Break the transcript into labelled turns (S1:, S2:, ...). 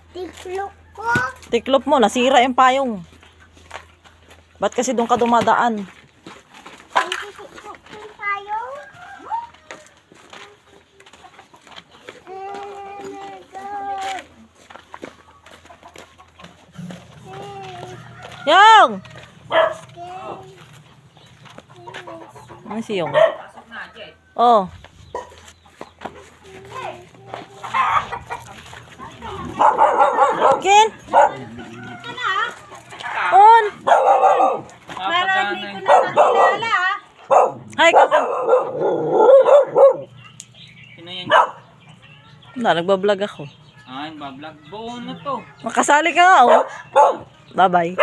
S1: Tiklop ko.
S2: Tiklop mo, nasira yung payong. Ba't kasi doon ka dumadaan?
S1: Ang tiklop ko tayo. Oh my God.
S2: Yung! Ano si Yung? Oh. Ken? On!
S1: Marami ko na nakilala ah.
S2: Hi, kaka.
S3: Sino yan?
S2: Nagbablog ako.
S3: Ay, bablog. Buo na to.
S2: Makasali ka nga, oh. Bye-bye.